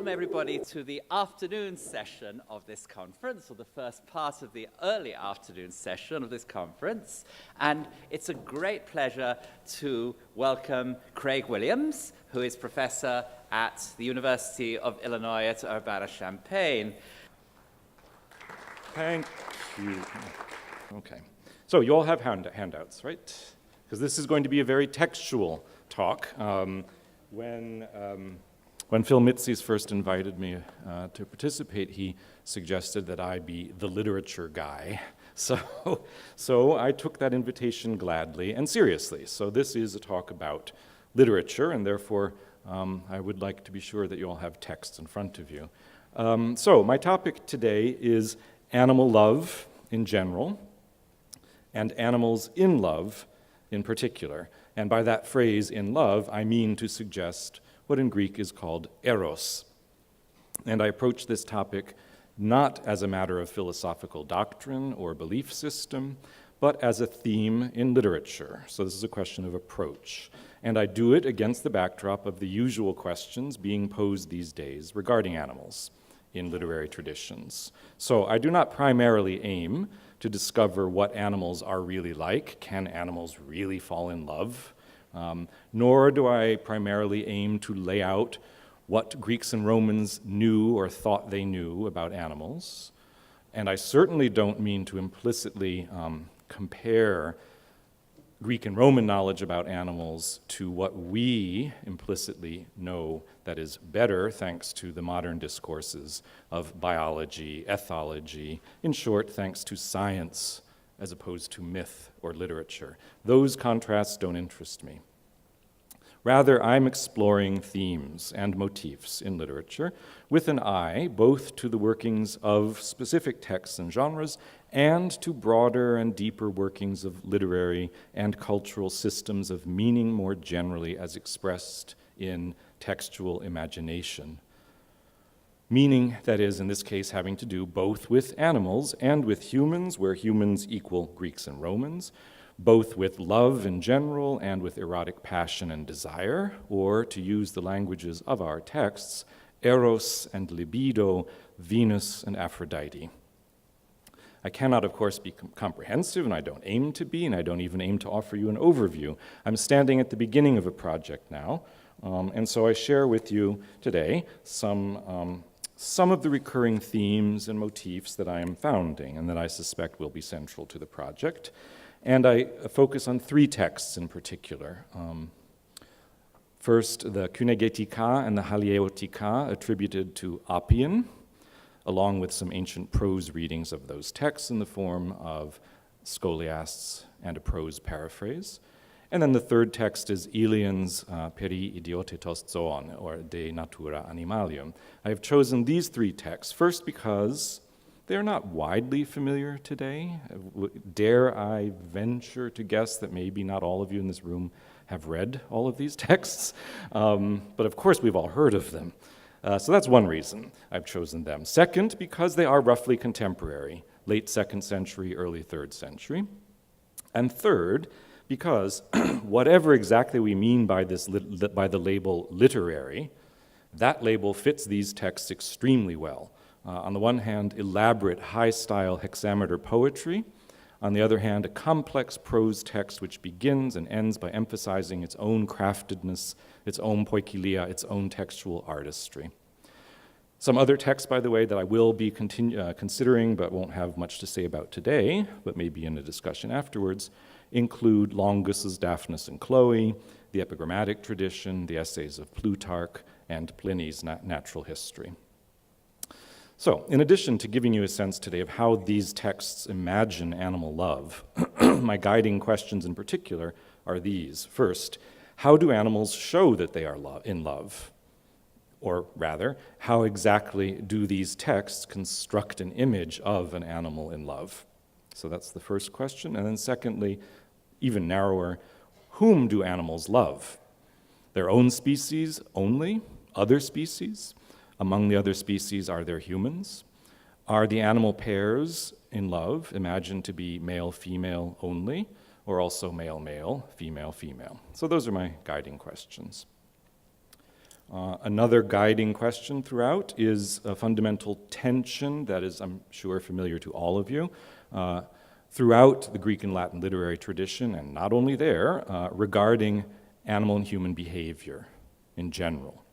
welcome everybody to the afternoon session of this conference, or the first part of the early afternoon session of this conference. And it's a great pleasure to welcome Craig Williams, who is professor at the University of Illinois at Urbana-Champaign. Thank you. Okay. So you all have handouts, right? Because this is going to be a very textual talk. When Phil Mitzi's first invited me to participate, he suggested that I be the literature guy. So I took that invitation gladly and seriously. So this is a talk about literature, and therefore I would like to be sure that you all have texts in front of you. So my topic today is animal love in general, and animals in love in particular. And by that phrase, in love, I mean to suggest what in Greek is called eros. And I approach this topic not as a matter of philosophical doctrine or belief system, but as a theme in literature. So this is a question of approach. And I do it against the backdrop of the usual questions being posed these days regarding animals in literary traditions. So I do not primarily aim to discover what animals are really like. Can animals really fall in love? Nor do I primarily aim to lay out what Greeks and Romans knew or thought they knew about animals. And I certainly don't mean to implicitly compare Greek and Roman knowledge about animals to what we implicitly know that is better thanks to the modern discourses of biology, ethology, in short, thanks to science as opposed to myth or literature. Those contrasts don't interest me. Rather, I'm exploring themes and motifs in literature with an eye both to the workings of specific texts and genres and to broader and deeper workings of literary and cultural systems of meaning more generally as expressed in textual imagination. Meaning, that is, in this case, having to do both with animals and with humans, where humans equal Greeks and Romans, both with love in general and with erotic passion and desire, or, to use the languages of our texts, eros and libido, Venus and Aphrodite. I cannot, of course, be comprehensive, and I don't aim to be, and I don't even aim to offer you an overview. I'm standing at the beginning of a project now, and so I share with you today some of the recurring themes and motifs that I am founding and that I suspect will be central to the project. And I focus on three texts in particular. First, the Kynegetika and the Halieutika attributed to Appian, along with some ancient prose readings of those texts in the form of scholiasts and a prose paraphrase. And then the third text is Elian's Peri Idiotetos Zoon, or De Natura Animalium. I have chosen these three texts, first because they're not widely familiar today. Dare I venture to guess that maybe not all of you in this room have read all of these texts, but of course we've all heard of them. So that's one reason I've chosen them. Second, because they are roughly contemporary, late 2nd century, early 3rd century. And third, because whatever exactly we mean by by the label literary, that label fits these texts extremely well. On the one hand, elaborate high-style hexameter poetry. On the other hand, a complex prose text which begins and ends by emphasizing its own craftedness, its own poikilia, its own textual artistry. Some other texts, by the way, that I will be considering but won't have much to say about today, but maybe in a discussion afterwards, include Longus's Daphnis and Chloe, the epigrammatic tradition, the essays of Plutarch, and Pliny's natural history. So, in addition to giving you a sense today of how these texts imagine animal love, my guiding questions in particular are these. First, how do animals show that they are in love? Or rather, how exactly do these texts construct an image of an animal in love? So that's the first question. And then secondly, even narrower, whom do animals love? Their own species only? Other species? Among the other species, are there humans? Are the animal pairs in love imagined to be male-female only, or also male-male, female-female? So those are my guiding questions. Another guiding question throughout is a fundamental tension that is, I'm sure, familiar to all of you, throughout the Greek and Latin literary tradition, and not only there, regarding animal and human behavior in general.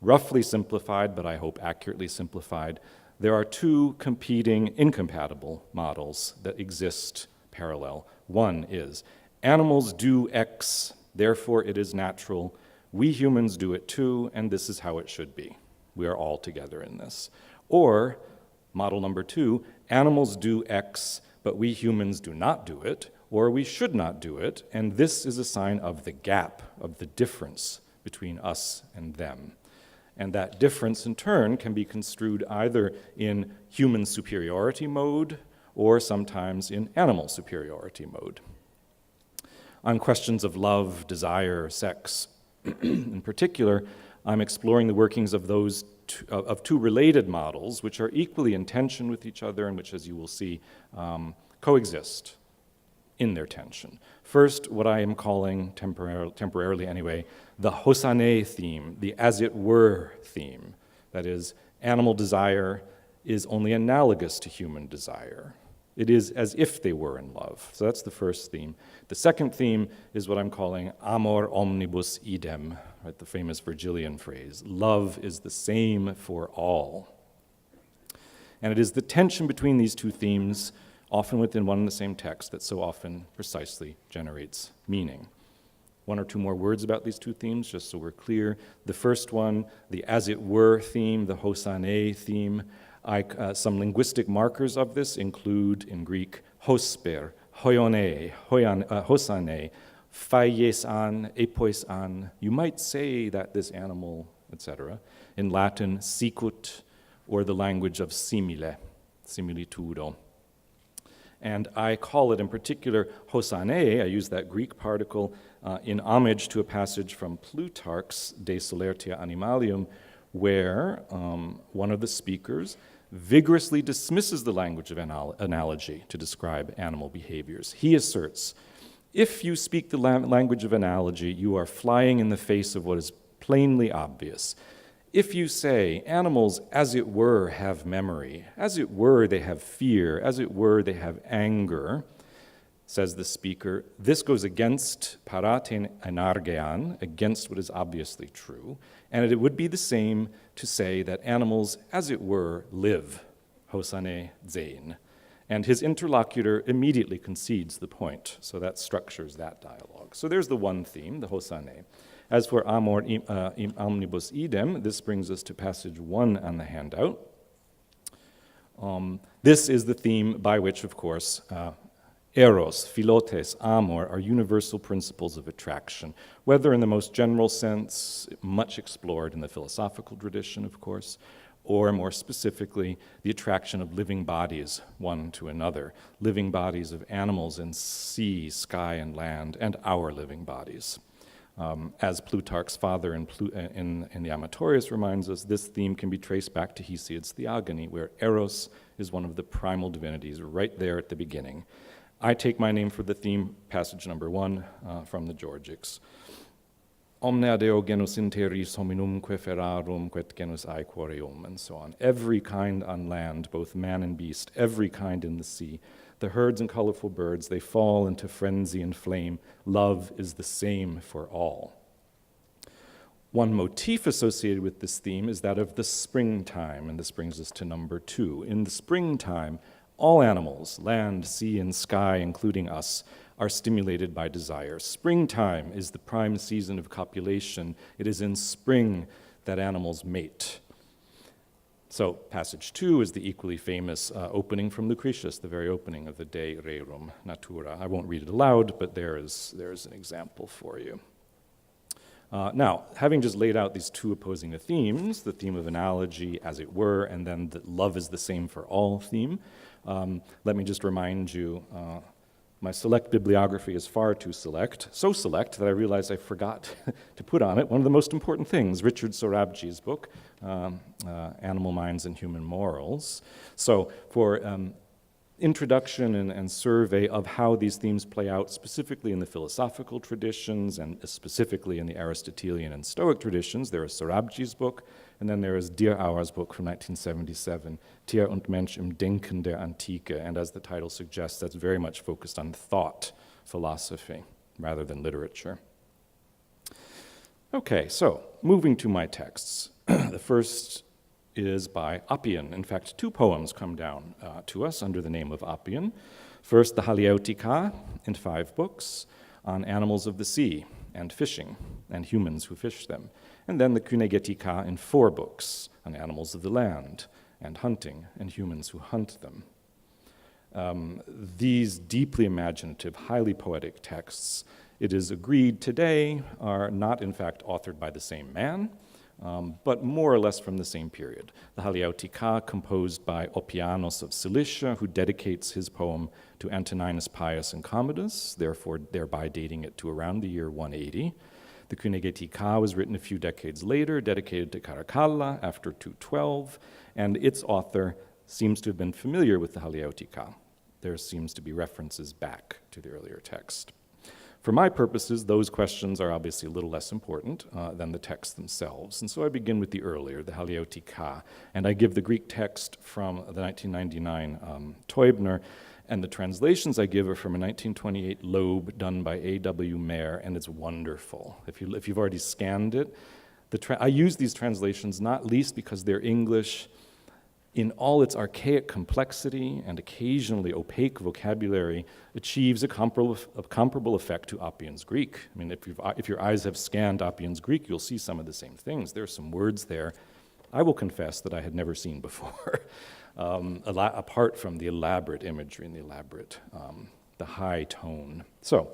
Roughly simplified, but I hope accurately simplified, there are two competing, incompatible models that exist parallel. One is, animals do X, therefore it is natural. We humans do it too, and this is how it should be. We are all together in this. Or, model number two, animals do X, but we humans do not do it, or we should not do it, and this is a sign of the gap, of the difference between us and them. And that difference, in turn, can be construed either in human superiority mode or sometimes in animal superiority mode. On questions of love, desire, sex, in particular, I'm exploring the workings of those two related models, which are equally in tension with each other and which, as you will see, coexist in their tension. First, what I am calling, temporarily anyway, the Hosane theme, the as-it-were theme. That is, animal desire is only analogous to human desire. It is as if they were in love. So that's the first theme. The second theme is what I'm calling amor omnibus idem, right, the famous Virgilian phrase. Love is the same for all. And it is the tension between these two themes, often within one and the same text, that so often precisely generates meaning. One or two more words about these two themes, just so we're clear. The first one, the as-it-were theme, the Hosane theme. Some linguistic markers of this include, in Greek, hosper, hoione, hosane, phaies-an, epois-an. You might say that this animal, etc. In Latin, sicut, or the language of simile, similitudo. And I call it in particular Hosane, I use that Greek particle in homage to a passage from Plutarch's De Solertia Animalium, where one of the speakers vigorously dismisses the language of analogy to describe animal behaviors. He asserts, if you speak the language of analogy, you are flying in the face of what is plainly obvious. If you say animals, as it were, have memory, as it were, they have fear, as it were, they have anger, says the speaker, this goes against paraten enargean, against what is obviously true, and it would be the same to say that animals, as it were, live, hosane zein. And his interlocutor immediately concedes the point, so that structures that dialogue. So there's the one theme, the hosane. As for amor omnibus idem, this brings us to passage 1 on the handout. This is the theme by which, of course, eros, philotes, amor are universal principles of attraction, whether in the most general sense, much explored in the philosophical tradition, of course, or more specifically, the attraction of living bodies one to another, living bodies of animals in sea, sky, and land, and our living bodies. As Plutarch's father in the Amatorius reminds us, this theme can be traced back to Hesiod's Theogony, where Eros is one of the primal divinities right there at the beginning. I take my name for the theme, passage number 1 from the Georgics. Omnia deo genus interis hominumque ferarum quet genus aequoreum, and so on. Every kind on land, both man and beast, every kind in the sea. The herds and colorful birds, they fall into frenzy and flame. Love is the same for all. One motif associated with this theme is that of the springtime, and this brings us to number 2. In the springtime, all animals, land, sea, and sky, including us, are stimulated by desire. Springtime is the prime season of copulation. It is in spring that animals mate. So passage 2 is the equally famous opening from Lucretius, the very opening of the De Rerum Natura. I won't read it aloud, but there is an example for you. Now, having just laid out these two opposing themes, the theme of analogy, as it were, and then the love is the same for all theme, let me just remind you, my select bibliography is far too select, so select that I realized I forgot to put on it one of the most important things, Richard Sorabji's book, Animal Minds and Human Morals. So for introduction and survey of how these themes play out specifically in the philosophical traditions and specifically in the Aristotelian and Stoic traditions. There is Sorabji's book, and then there is Dirauer's book from 1977, Tier und Mensch im Denken der Antike, and as the title suggests, that's very much focused on thought, philosophy, rather than literature. Okay, so moving to my texts. The first is by Appian. In fact, two poems come down to us under the name of Appian. First, the Halieutica in 5 books on animals of the sea and fishing and humans who fish them. And then the Kynegetica in 4 books on animals of the land and hunting and humans who hunt them. These deeply imaginative, highly poetic texts, it is agreed today, are not in fact authored by the same man, but more or less from the same period. The Halieutica, composed by Oppianos of Cilicia, who dedicates his poem to Antoninus Pius and Commodus, thereby dating it to around the year 180. The Kynegetica was written a few decades later, dedicated to Caracalla after 212, and its author seems to have been familiar with the Halieutica. There seems to be references back to the earlier text. For my purposes, those questions are obviously a little less important than the texts themselves. And so I begin with the earlier, the Halieutica, and I give the Greek text from the 1999 Teubner, and the translations I give are from a 1928 Loeb done by A.W. Mayer, and it's wonderful. If you've already scanned it, I use these translations not least because they're English in all its archaic complexity and occasionally opaque vocabulary, achieves a comparable effect to Appian's Greek. I mean, if your eyes have scanned Appian's Greek, you'll see some of the same things. There are some words there I will confess that I had never seen before, apart from the elaborate imagery and the high tone. So,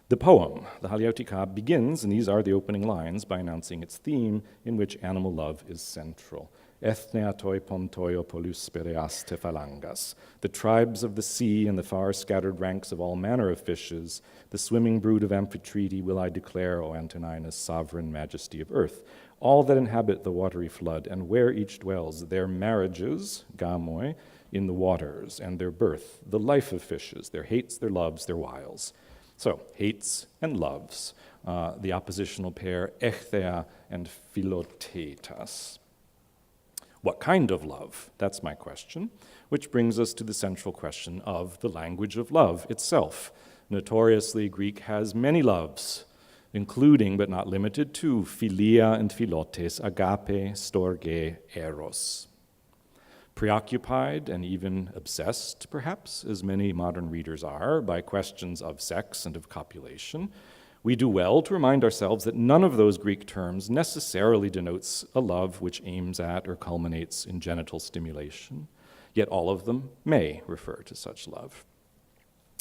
the poem, the Halieutica, begins, and these are the opening lines, by announcing its theme, in which animal love is central. Ethnia toi pontoio polus spereas te phalangas. The tribes of the sea and the far scattered ranks of all manner of fishes, the swimming brood of Amphitrite will I declare, O Antoninus, sovereign majesty of earth. All that inhabit the watery flood, and where each dwells, their marriages, gamoi, in the waters, and their birth, the life of fishes, their hates, their loves, their wiles. So, hates and loves, the oppositional pair, echthea and philotetas. What kind of love? That's my question, which brings us to the central question of the language of love itself. Notoriously, Greek has many loves, including but not limited to philia and philotes, agape, storge, eros. Preoccupied and even obsessed, perhaps, as many modern readers are, by questions of sex and of copulation, we do well to remind ourselves that none of those Greek terms necessarily denotes a love which aims at or culminates in genital stimulation, yet all of them may refer to such love.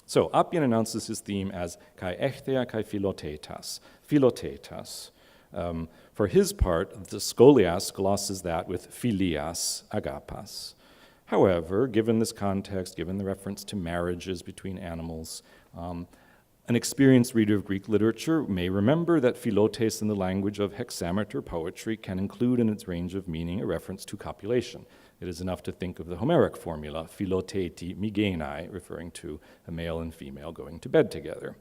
So Appian announces his theme as kai echthea kai philotetas, philotetas. For his part, the Scholiast glosses that with philias, agapas. However, given this context, given the reference to marriages between animals, an experienced reader of Greek literature may remember that philotes in the language of hexameter poetry can include in its range of meaning a reference to copulation. It is enough to think of the Homeric formula, philoteti migenai, referring to a male and female going to bed together.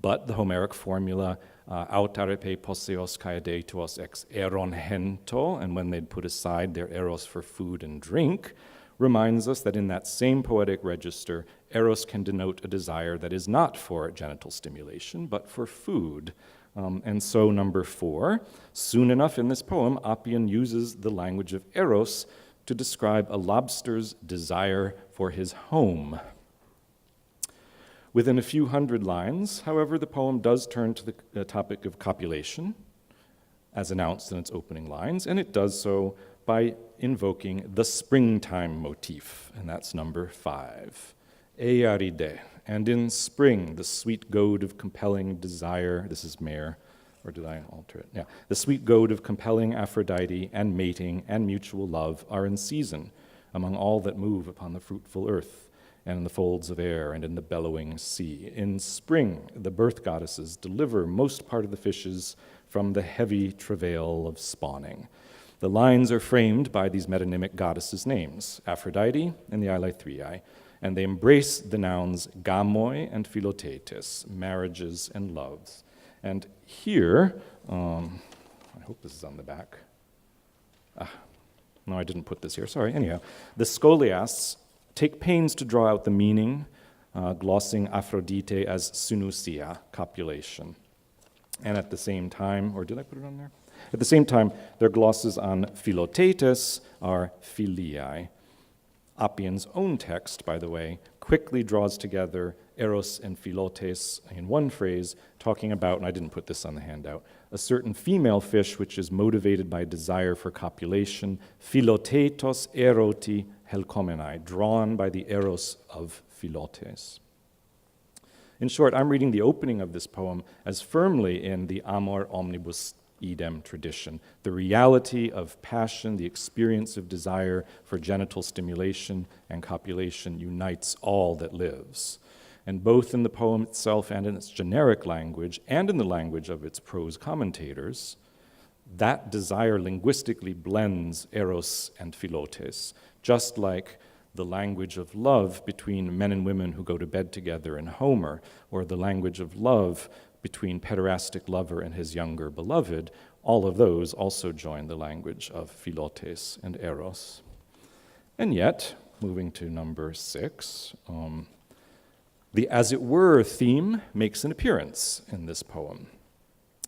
But the Homeric formula, autarepe poseos kai deitos ex eron hento, and when they'd put aside their eros for food and drink, reminds us that in that same poetic register, eros can denote a desire that is not for genital stimulation, but for food. And so, number 4, soon enough in this poem, Appian uses the language of eros to describe a lobster's desire for his home. Within a few hundred lines, however, the poem does turn to the topic of copulation, as announced in its opening lines, and it does so by invoking the springtime motif, and that's number 5. Earide, and in spring, the sweet goad of compelling desire, this is Mayer, or did I alter it? Yeah. The sweet goad of compelling Aphrodite and mating and mutual love are in season among all that move upon the fruitful earth and in the folds of air and in the bellowing sea. In spring, the birth goddesses deliver most part of the fishes from the heavy travail of spawning. The lines are framed by these metonymic goddesses' names, Aphrodite and the Eilethriae, and they embrace the nouns gamoi and philotetes, marriages and loves. And here, I hope this is on the back. No, I didn't put this here, sorry. Anyhow, the scholiasts take pains to draw out the meaning, glossing Aphrodite as synusia, copulation. And at the same time, or did I put it on there? At the same time, their glosses on philotetes are philiae. Appian's own text, by the way, quickly draws together eros and philotes in one phrase, talking about, and I didn't put this on the handout, a certain female fish which is motivated by desire for copulation, philotetos eroti helkomenai, drawn by the eros of philotes. In short, I'm reading the opening of this poem as firmly in the amor omnibus idem tradition, the reality of passion, the experience of desire for genital stimulation and copulation unites all that lives. And both in the poem itself and in its generic language, and in the language of its prose commentators, that desire linguistically blends eros and philotes, just like the language of love between men and women who go to bed together in Homer, or the language of love between pederastic lover and his younger beloved. All of those also join the language of philotes and eros. And yet, moving to number 6, the as it were theme makes an appearance in this poem.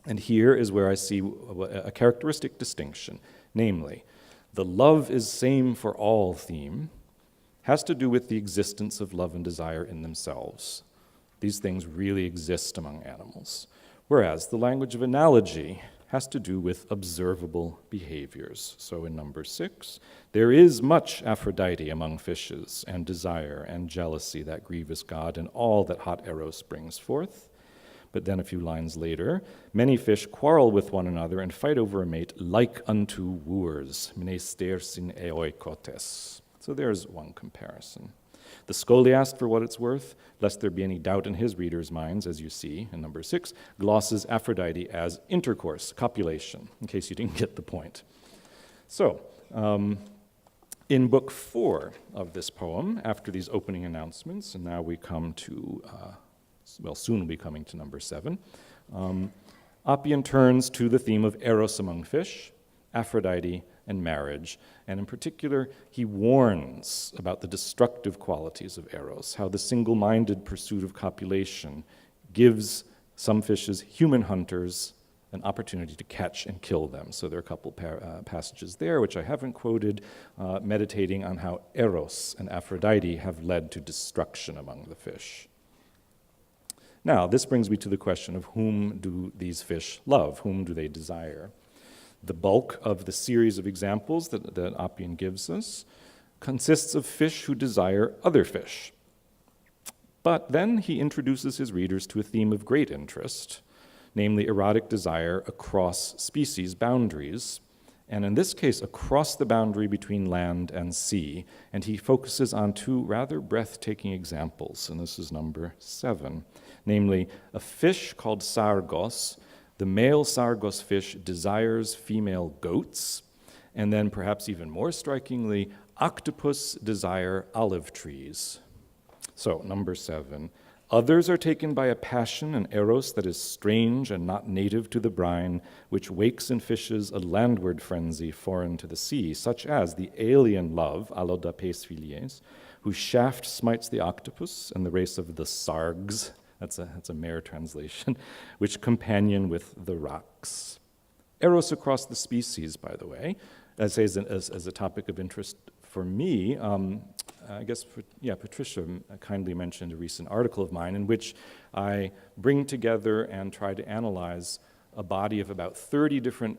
And here is where I see a characteristic distinction, namely, the love is same for all theme has to do with the existence of love and desire in themselves. These things really exist among animals. Whereas the language of analogy has to do with observable behaviors. So in number 6, there is much Aphrodite among fishes, and desire and jealousy, that grievous god, and all that hot Eros brings forth. But then a few lines later, many fish quarrel with one another and fight over a mate like unto wooers, mnestersin eoikotes. So there's one comparison. The scholiast, for what it's worth, lest there be any doubt in his readers' minds, as you see in number 6, glosses Aphrodite as intercourse, copulation, in case you didn't get the point. So, in book 4 of this poem, after these opening announcements, and now we come to, soon we'll be coming to number 7, Appian turns to the theme of eros among fish, Aphrodite, and marriage. And in particular, he warns about the destructive qualities of eros, how the single-minded pursuit of copulation gives some fishes, human hunters, an opportunity to catch and kill them. So there are a couple passages there, which I haven't quoted, meditating on how eros and Aphrodite have led to destruction among the fish. Now, this brings me to the question of whom do these fish love? Whom do they desire? The bulk of the series of examples that Appian gives us consists of fish who desire other fish. But then he introduces his readers to a theme of great interest, namely erotic desire across species boundaries, and in this case across the boundary between land and sea, and he focuses on 2 rather breathtaking examples, and this is number 7, namely a fish called Sargos. The male Sargos fish desires female goats, and then perhaps even more strikingly, octopus desire olive trees. So, number 7, others are taken by a passion and eros that is strange and not native to the brine, which wakes in fishes a landward frenzy foreign to the sea, such as the alien love, allodapes philies, whose shaft smites the octopus and the race of the sargs. That's a Mayer translation, which companion with the rocks. Eros across the species, by the way, as a topic of interest for me, I guess, Patricia kindly mentioned a recent article of mine in which I bring together and try to analyze a body of about 30 different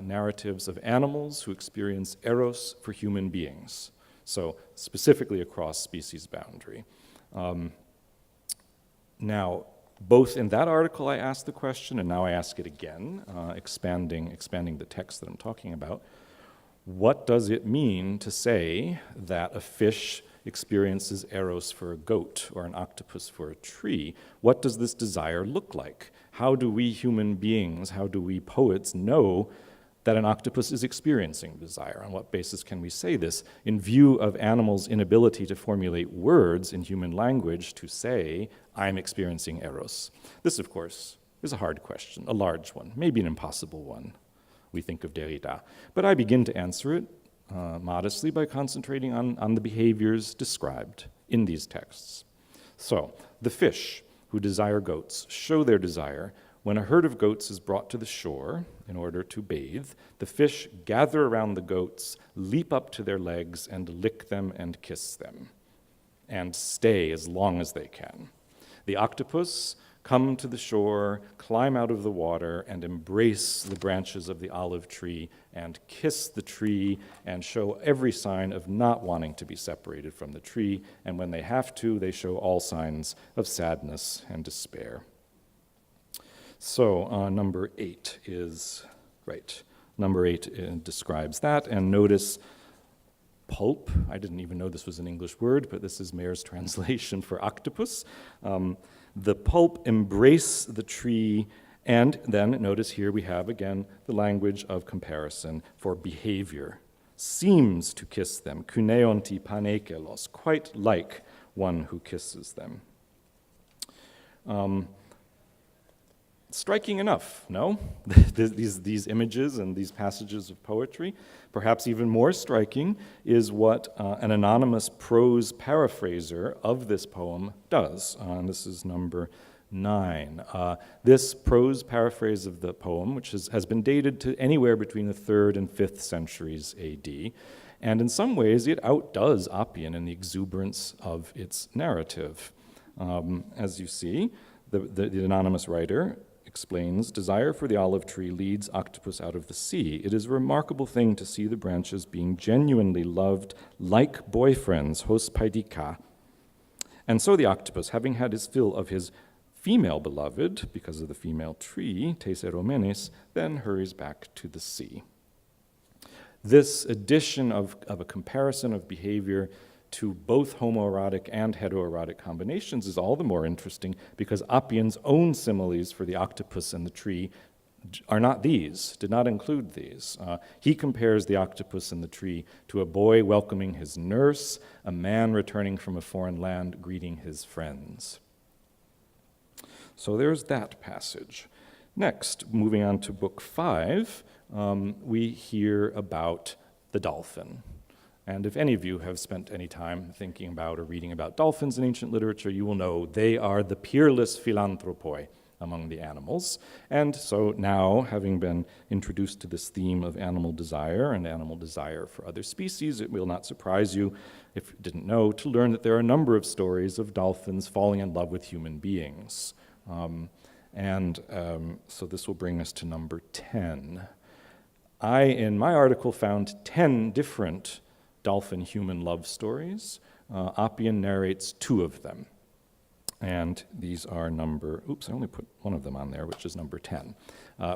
narratives of animals who experience eros for human beings, so specifically across species boundary. Now, both in that article I asked the question, and now I ask it again, expanding the text that I'm talking about. What does it mean to say that a fish experiences eros for a goat or an octopus for a tree? What does this desire look like? How do we human beings, how do we poets know that an octopus is experiencing desire. On what basis can we say this? In view of animals' inability to formulate words in human language to say, I'm experiencing eros. This, of course, is a hard question, a large one, maybe an impossible one. We think of Derrida. But I begin to answer it modestly by concentrating on the behaviors described in these texts. So, the fish who desire goats show their desire. When a herd of goats is brought to the shore in order to bathe, the fish gather around the goats, leap up to their legs, and lick them and kiss them, and stay as long as they can. The octopus come to the shore, climb out of the water, and embrace the branches of the olive tree, and kiss the tree, and show every sign of not wanting to be separated from the tree, and when they have to, they show all signs of sadness and despair. So number 8 is, right, number 8 describes that, and notice pulp. I didn't even know this was an English word, but this is Mayer's translation for octopus. The pulp embrace the tree, and then notice here we have again the language of comparison for behavior. Seems to kiss them, kuneonti panekelos, quite like one who kisses them. Striking enough, no? these images and these passages of poetry. Perhaps even more striking is what an anonymous prose paraphraser of this poem does. And this is number 9. This prose paraphrase of the poem, which has been dated to anywhere between the 3rd and 5th centuries AD, and in some ways it outdoes Appian in the exuberance of its narrative. As you see, the anonymous writer explains, desire for the olive tree leads octopus out of the sea. It is a remarkable thing to see the branches being genuinely loved like boyfriends, hos paidika. And so the octopus, having had his fill of his female beloved, because of the female tree, tes eromenes, then hurries back to the sea. This addition of a comparison of behavior to both homoerotic and heteroerotic combinations is all the more interesting because Appian's own similes for the octopus and the tree are not these, did not include these. He compares the octopus and the tree to a boy welcoming his nurse, a man returning from a foreign land greeting his friends. So there's that passage. Next, moving on to book 5, we hear about the dolphin. And if any of you have spent any time thinking about or reading about dolphins in ancient literature, you will know they are the peerless philanthropoi among the animals. And so now, having been introduced to this theme of animal desire and animal desire for other species, it will not surprise you, if you didn't know, to learn that there are a number of stories of dolphins falling in love with human beings. So this will bring us to number 10. I, in my article, found 10 different dolphin-human love stories. Appian narrates 2 of them. And these are I only put one of them on there, which is number 10.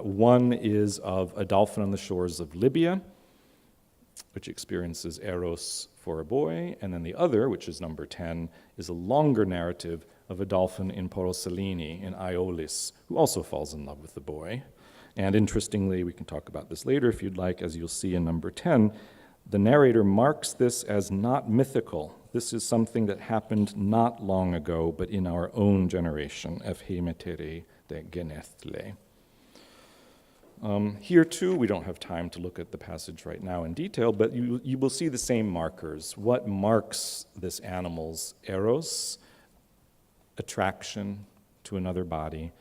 One is of a dolphin on the shores of Libya, which experiences eros for a boy, and then the other, which is number 10, is a longer narrative of a dolphin in Porosellini in Aeolis, who also falls in love with the boy. And interestingly, we can talk about this later if you'd like, as you'll see in number 10, the narrator marks this as not mythical. This is something that happened not long ago, but in our own generation, Ephemetere de Genethle. Here too, we don't have time to look at the passage right now in detail, but you will see the same markers. What marks this animal's eros, attraction to another body,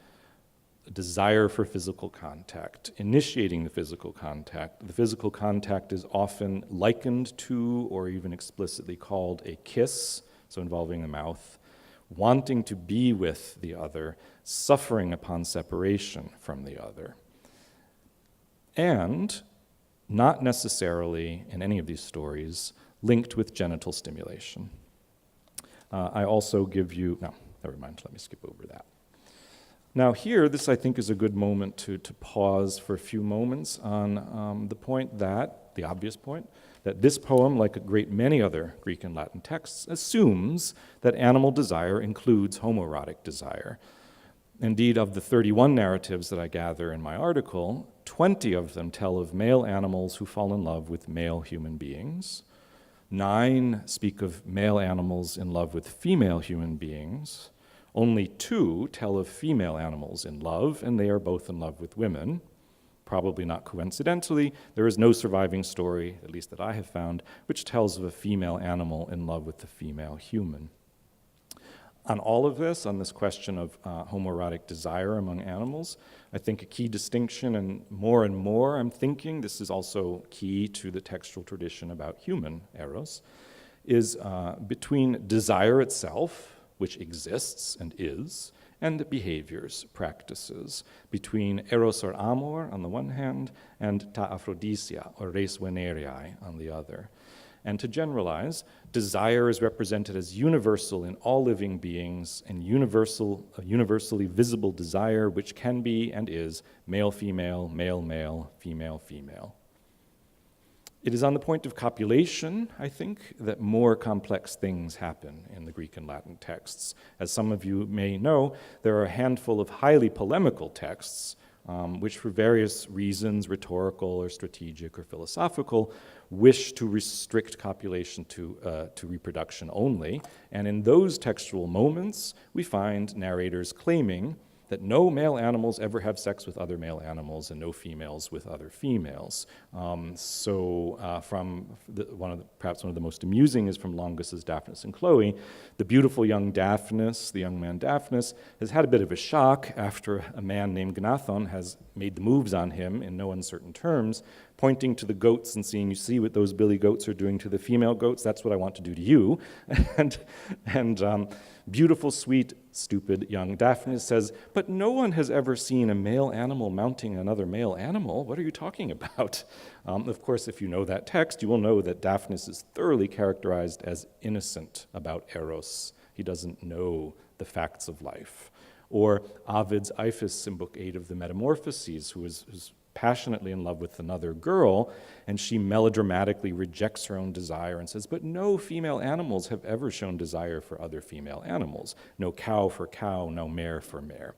a desire for physical contact, initiating the physical contact. The physical contact is often likened to or even explicitly called a kiss, so involving the mouth, wanting to be with the other, suffering upon separation from the other. And not necessarily, in any of these stories, linked with genital stimulation. I also give you, no, never mind, let me skip over that. Now here, this I think is a good moment to pause for a few moments on the point that, the obvious point, that this poem, like a great many other Greek and Latin texts, assumes that animal desire includes homoerotic desire. Indeed, of the 31 narratives that I gather in my article, 20 of them tell of male animals who fall in love with male human beings. 9 speak of male animals in love with female human beings. Only 2 tell of female animals in love, and they are both in love with women. Probably not coincidentally, there is no surviving story, at least that I have found, which tells of a female animal in love with the female human. On all of this, on this question of homoerotic desire among animals, I think a key distinction, and more I'm thinking, this is also key to the textual tradition about human eros, is between desire itself, which exists and is, and behaviors, practices, between eros or amor on the one hand, and ta aphrodisia, or res veneriae, on the other. And to generalize, desire is represented as universal in all living beings, and a universally visible desire which can be and is male-female, male-male, female-female. It is on the point of copulation, I think, that more complex things happen in the Greek and Latin texts. As some of you may know, there are a handful of highly polemical texts which for various reasons, rhetorical or strategic or philosophical, wish to restrict copulation to reproduction only. And in those textual moments, we find narrators claiming that no male animals ever have sex with other male animals and no females with other females. Perhaps one of the most amusing is from Longus's Daphnis and Chloe. The beautiful young Daphnis, the young man Daphnis, has had a bit of a shock after a man named Gnathon has made the moves on him in no uncertain terms, pointing to the goats and saying, "You see what those billy goats are doing to the female goats? That's what I want to do to you." and beautiful, sweet, stupid young Daphnis says, "But no one has ever seen a male animal mounting another male animal. What are you talking about?" Of course, if you know that text, you will know that Daphnis is thoroughly characterized as innocent about eros. He doesn't know the facts of life. Or Ovid's Iphis in Book 8 of the Metamorphoses, who's passionately in love with another girl, and she melodramatically rejects her own desire and says, "But no female animals have ever shown desire for other female animals. No cow for cow, no mare for mare."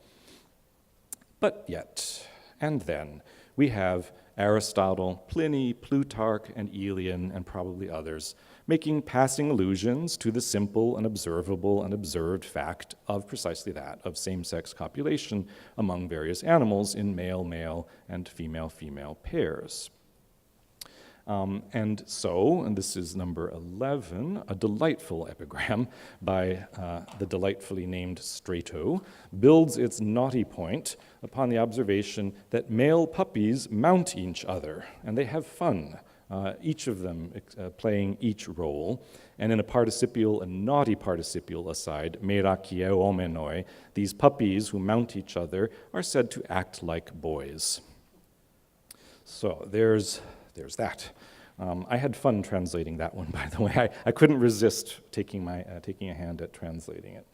But yet, and then, we have Aristotle, Pliny, Plutarch, and Aelian, and probably others, making passing allusions to the simple and observable and observed fact of precisely that, of same-sex copulation among various animals in male-male and female-female pairs. And this is number 11, a delightful epigram by the delightfully named Strato, builds its naughty point upon the observation that male puppies mount each other, and they have fun, each of them playing each role. And in a naughty participial aside, merakieuomenoi, these puppies who mount each other are said to act like boys. So there's that. I had fun translating that one, by the way. I couldn't resist taking a hand at translating it.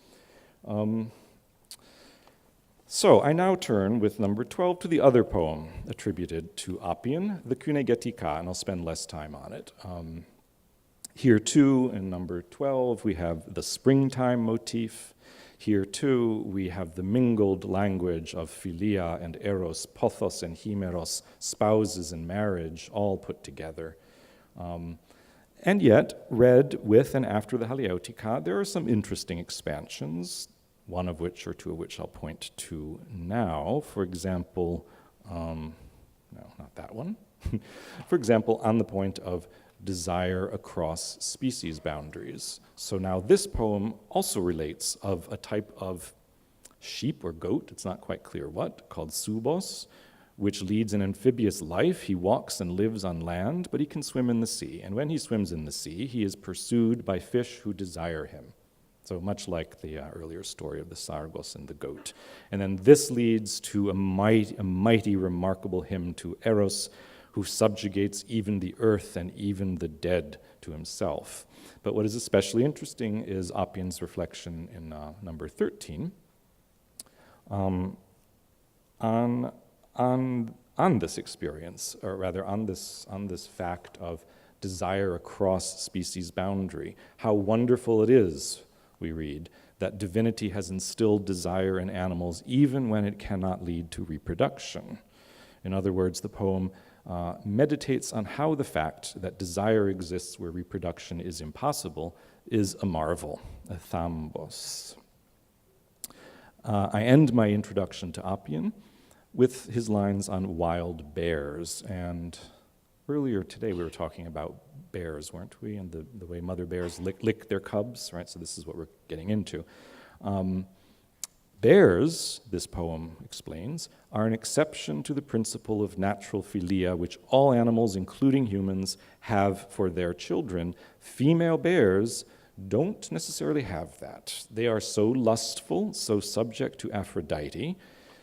So I now turn with number 12 to the other poem attributed to Appian, the Kynegetika, and I'll spend less time on it. Here too, in number 12, we have the springtime motif. Here too, we have the mingled language of philia and eros, pothos and himeros, spouses and marriage, all put together. And yet, read with and after the Halieutica, there are some interesting expansions, one of which or two of which I'll point to now. For example, no, not that one. For example, on the point of desire across species boundaries. So now this poem also relates of a type of sheep or goat, it's not quite clear what, called subos, which leads an amphibious life. He walks and lives on land, but he can swim in the sea. And when he swims in the sea, he is pursued by fish who desire him. So much like the earlier story of the Sargos and the goat. And then this leads to a mighty, remarkable hymn to Eros, who subjugates even the earth and even the dead to himself. But what is especially interesting is Appian's reflection in number 13 on this experience, or rather on this fact of desire across species boundary. How wonderful it is, we read, that divinity has instilled desire in animals even when it cannot lead to reproduction. In other words, the poem meditates on how the fact that desire exists where reproduction is impossible is a marvel, a thambos. I end my introduction to Appian with his lines on wild bears. And earlier today we were talking about bears, weren't we? And the way mother bears lick their cubs, right? So this is what we're getting into. Bears, this poem explains, are an exception to the principle of natural philia, which all animals, including humans, have for their children. Female bears don't necessarily have that. They are so lustful, so subject to Aphrodite,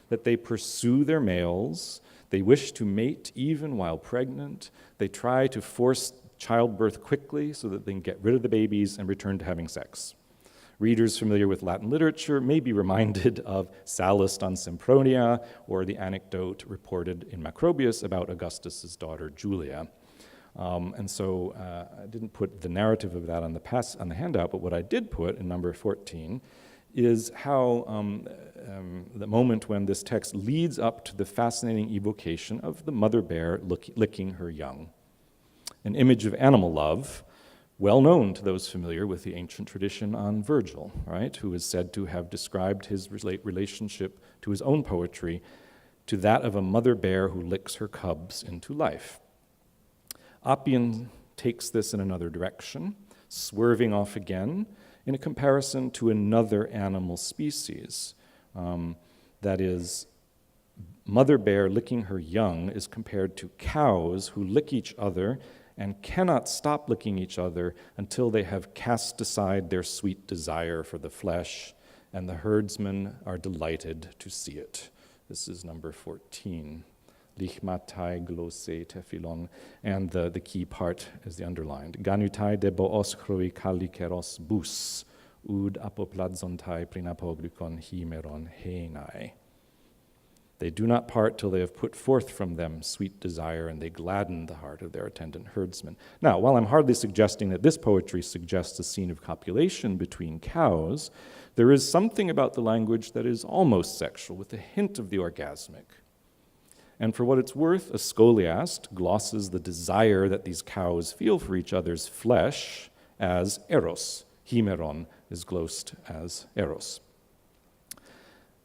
that they pursue their males. They wish to mate even while pregnant. They try to force childbirth quickly so that they can get rid of the babies and return to having sex. Readers familiar with Latin literature may be reminded of Sallust on Sempronia or the anecdote reported in Macrobius about Augustus's daughter Julia. And so I didn't put the narrative of that on the handout, but what I did put in number 14 is how the moment when this text leads up to the fascinating evocation of the mother bear licking her young. An image of animal love, well known to those familiar with the ancient tradition on Virgil, right, who is said to have described his relationship to his own poetry to that of a mother bear who licks her cubs into life. Appian takes this in another direction, swerving off again in a comparison to another animal species. That is, mother bear licking her young is compared to cows who lick each other and cannot stop licking each other until they have cast aside their sweet desire for the flesh, and the herdsmen are delighted to see it. This is number 14. Lichmatai glosse tefilon, and the key part is the underlined. Ganutai de boos chroi kalikeros bus, ud apopladzontai prinapoglykon himeron heinai. They do not part till they have put forth from them sweet desire, and they gladden the heart of their attendant herdsmen. Now, while I'm hardly suggesting that this poetry suggests a scene of copulation between cows, there is something about the language that is almost sexual, with a hint of the orgasmic. And for what it's worth, a scholiast glosses the desire that these cows feel for each other's flesh as eros. Himeron is glossed as eros.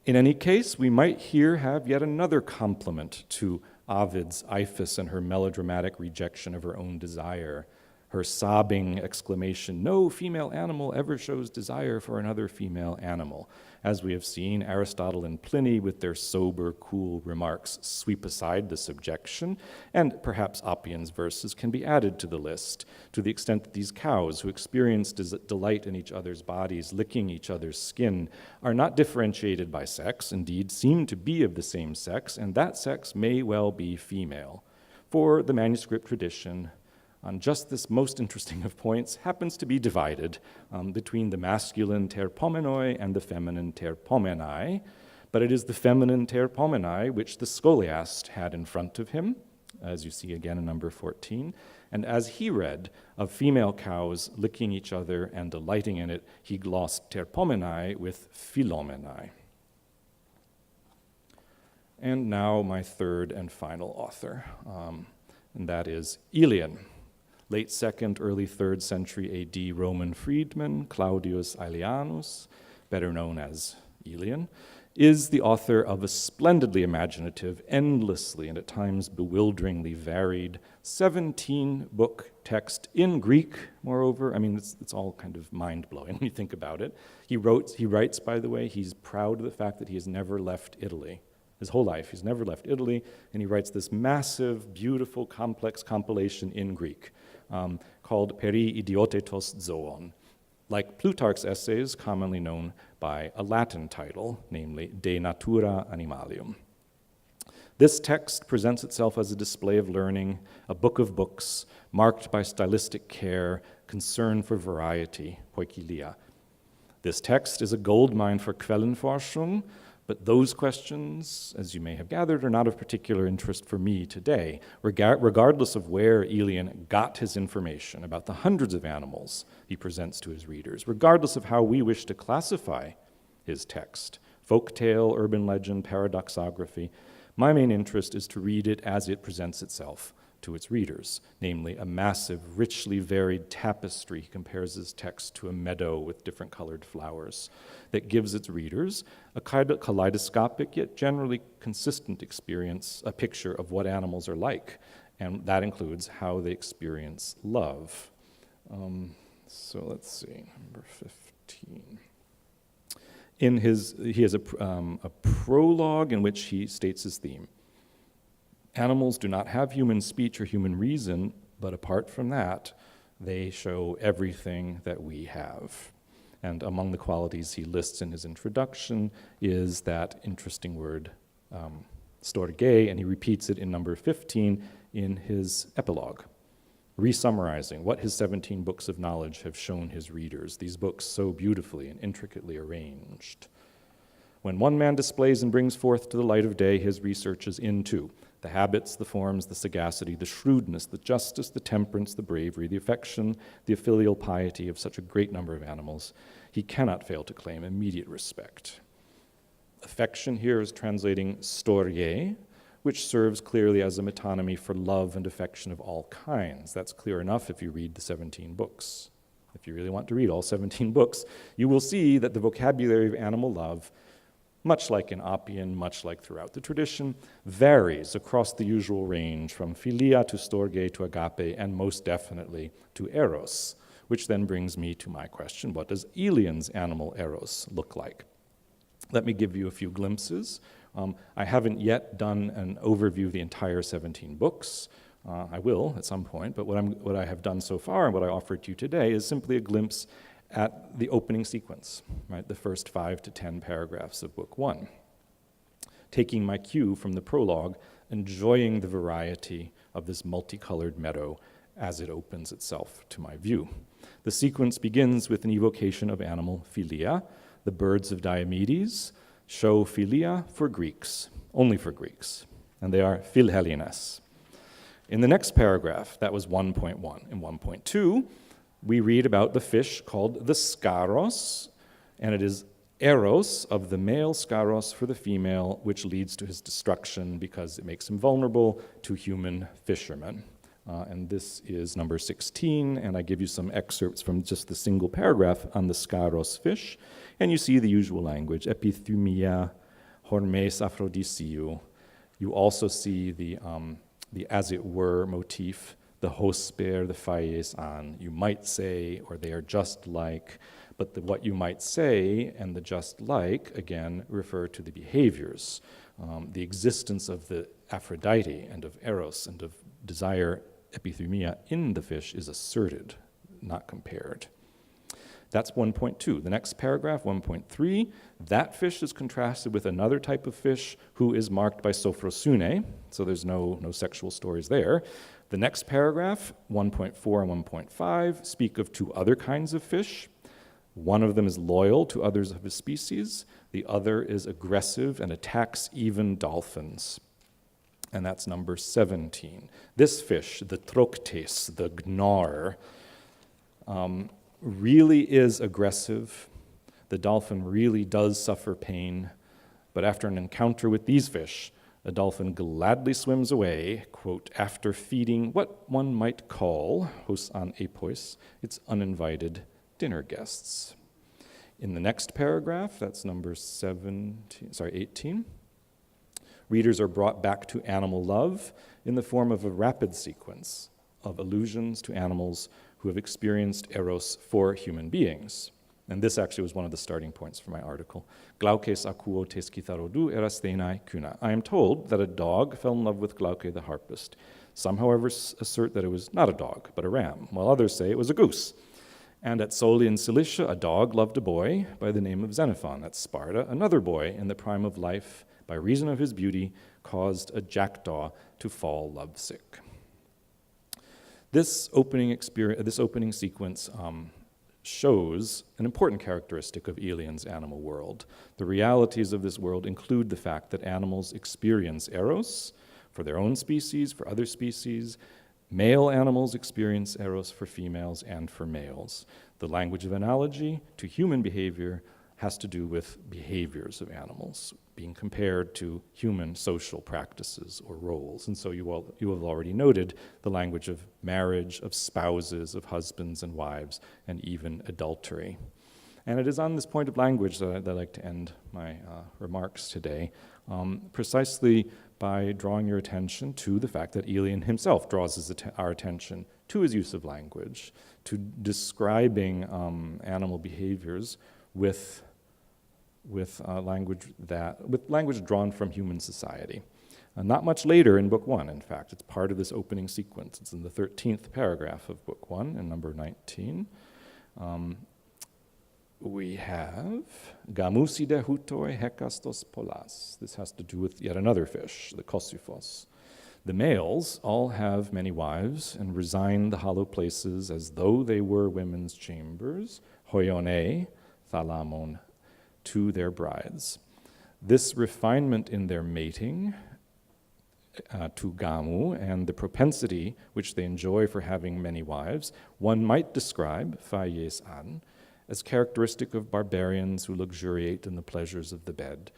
In any case, we might here have yet another complement to Ovid's Iphis and her melodramatic rejection of her own desire, her sobbing exclamation, "No female animal ever shows desire for another female animal." As we have seen, Aristotle and Pliny, with their sober, cool remarks, sweep aside the subjection, and perhaps Appian's verses can be added to the list, to the extent that these cows who experience delight in each other's bodies, licking each other's skin, are not differentiated by sex, indeed seem to be of the same sex, and that sex may well be female. For the manuscript tradition, on just this most interesting of points, happens to be divided between the masculine terpomenoi and the feminine terpomenai, but it is the feminine terpomenai which the scholiast had in front of him, as you see again in number 14, and as he read of female cows licking each other and delighting in it, he glossed terpomenai with philomenai. And now my third and final author, and that is Aelian. Late 2nd, early 3rd century AD Roman freedman Claudius Aelianus, better known as Aelian, is the author of a splendidly imaginative, endlessly and at times bewilderingly varied 17-book text in Greek, moreover. I mean, it's all kind of mind-blowing when you think about it. He writes, by the way, he's proud of the fact that he has never left Italy. His whole life, he's never left Italy, and he writes this massive, beautiful, complex compilation in Greek called Peri Idiotetos Zoon, like Plutarch's essays, commonly known by a Latin title, namely De Natura Animalium. This text presents itself as a display of learning, a book of books, marked by stylistic care, concern for variety, poikilia. This text is a goldmine for Quellenforschung, but those questions, as you may have gathered, are not of particular interest for me today, regardless of where Aelian got his information about the hundreds of animals he presents to his readers, regardless of how we wish to classify his text, folktale, urban legend, paradoxography. My main interest is to read it as it presents itself to its readers, namely a massive, richly varied tapestry. He compares his text to a meadow with different colored flowers that gives its readers a kaleidoscopic yet generally consistent experience, a picture of what animals are like, and that includes how they experience love. So let's see, number 15. He has a prologue in which he states his theme. Animals do not have human speech or human reason, but apart from that, they show everything that we have. And among the qualities he lists in his introduction is that interesting word, storge, and he repeats it in number 15 in his epilogue, resummarizing what his 17 books of knowledge have shown his readers, these books so beautifully and intricately arranged. When one man displays and brings forth to the light of day his researches into the habits, the forms, the sagacity, the shrewdness, the justice, the temperance, the bravery, the affection, the filial piety of such a great number of animals, he cannot fail to claim immediate respect. Affection here is translating storge, which serves clearly as a metonymy for love and affection of all kinds. That's clear enough if you read the 17 books. If you really want to read all 17 books, you will see that the vocabulary of animal love, much like in Appian, much like throughout the tradition, varies across the usual range from philia to storge to agape, and most definitely to eros, which then brings me to my question, what does Aelian's animal eros look like? Let me give you a few glimpses. I haven't yet done an overview of the entire 17 books. I will at some point, but what I have done so far and what I offer to you today is simply a glimpse at the opening sequence, right? The first 5 to 10 paragraphs of book 1. Taking my cue from the prologue, enjoying the variety of this multicolored meadow as it opens itself to my view. The sequence begins with an evocation of animal philia. The birds of Diomedes show philia for Greeks, only for Greeks, and they are philhellenes. In the next paragraph, that was 1.1. In 1.2, we read about the fish called the scaros, and it is eros of the male scaros for the female, which leads to his destruction because it makes him vulnerable to human fishermen. And this is number 16, and I give you some excerpts from just the single paragraph on the scaros fish, and you see the usual language, epithumia, hormes aphrodisiou. You also see the as it were motif, the hosper, the phaies an. You might say, or they are just like, but what you might say and the just like, again, refer to the behaviors. The existence of the Aphrodite and of eros and of desire, epithumia, in the fish is asserted, not compared. That's 1.2. The next paragraph, 1.3, that fish is contrasted with another type of fish who is marked by sophrosune, so there's no sexual stories there. The next paragraph, 1.4 and 1.5, speak of 2 other kinds of fish. One of them is loyal to others of his species. The other is aggressive and attacks even dolphins. And that's number 17. This fish, the troctes, the gnar, really is aggressive. The dolphin really does suffer pain. But after an encounter with these fish, a dolphin gladly swims away, quote, after feeding what one might call, hos an epois, its uninvited dinner guests. In the next paragraph, that's number 18, readers are brought back to animal love in the form of a rapid sequence of allusions to animals who have experienced eros for human beings. And this actually was one of the starting points for my article. Glaukes akuo tes kitharodou erasthenai kuna. I am told that a dog fell in love with Glauke the harpist. Some, however, assert that it was not a dog, but a ram, while others say it was a goose. And at Soli in Cilicia, a dog loved a boy by the name of Xenophon. At Sparta, another boy in the prime of life, by reason of his beauty, caused a jackdaw to fall lovesick. This opening sequence shows an important characteristic of Aelian's animal world. The realities of this world include the fact that animals experience eros for their own species, for other species. Male animals experience eros for females and for males. The language of analogy to human behavior has to do with behaviors of animals being compared to human social practices or roles. And so you have already noted the language of marriage, of spouses, of husbands and wives, and even adultery. And it is on this point of language that I'd like to end my remarks today, precisely by drawing your attention to the fact that Elian himself draws our attention to his use of language, to describing animal behaviors with language drawn from human society. Not much later in Book 1, in fact. It's part of this opening sequence. It's in the 13th paragraph of Book 1, in number 19. We have Gamuside hutoi hekastos polas. This has to do with yet another fish, the kosyphos. The males all have many wives and resign the hollow places as though they were women's chambers, hoione, thalamon, to their brides. This refinement in their mating, to gamu, and the propensity which they enjoy for having many wives, one might describe, fayes an, as characteristic of barbarians who luxuriate in the pleasures of the bed,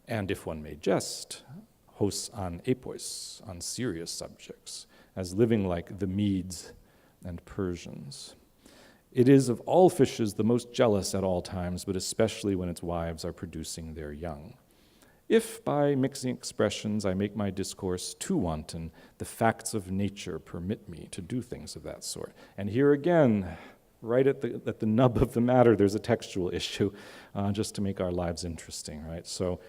and if one may jest, hos an epois, on serious subjects, as living like the Medes and Persians. It is of all fishes the most jealous at all times, but especially when its wives are producing their young. If by mixing expressions I make my discourse too wanton, the facts of nature permit me to do things of that sort. And here again, right at the nub of the matter, there's a textual issue, just to make our lives interesting, right? So,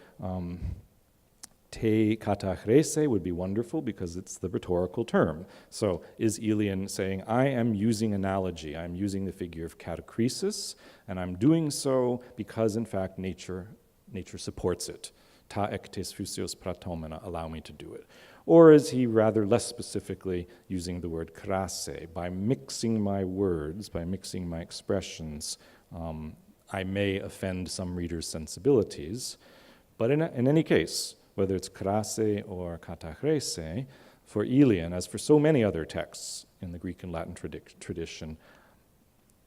te katachrese would be wonderful because it's the rhetorical term. So is Elian saying, I am using analogy, I'm using the figure of catachresis, and I'm doing so because, in fact, nature supports it. Ta ektes physios pratomena, allow me to do it. Or is he rather less specifically using the word krase? By mixing my words, by mixing my expressions, I may offend some readers' sensibilities. But in any case, whether it's krase or katachrese, for Elian, as for so many other texts in the Greek and Latin tradition,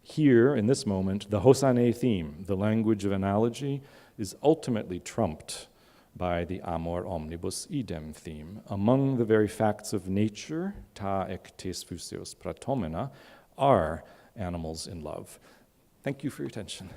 here, in this moment, the hosane theme, the language of analogy, is ultimately trumped by the amor omnibus idem theme. Among the very facts of nature, ta ektes physios pratomena, are animals in love. Thank you for your attention.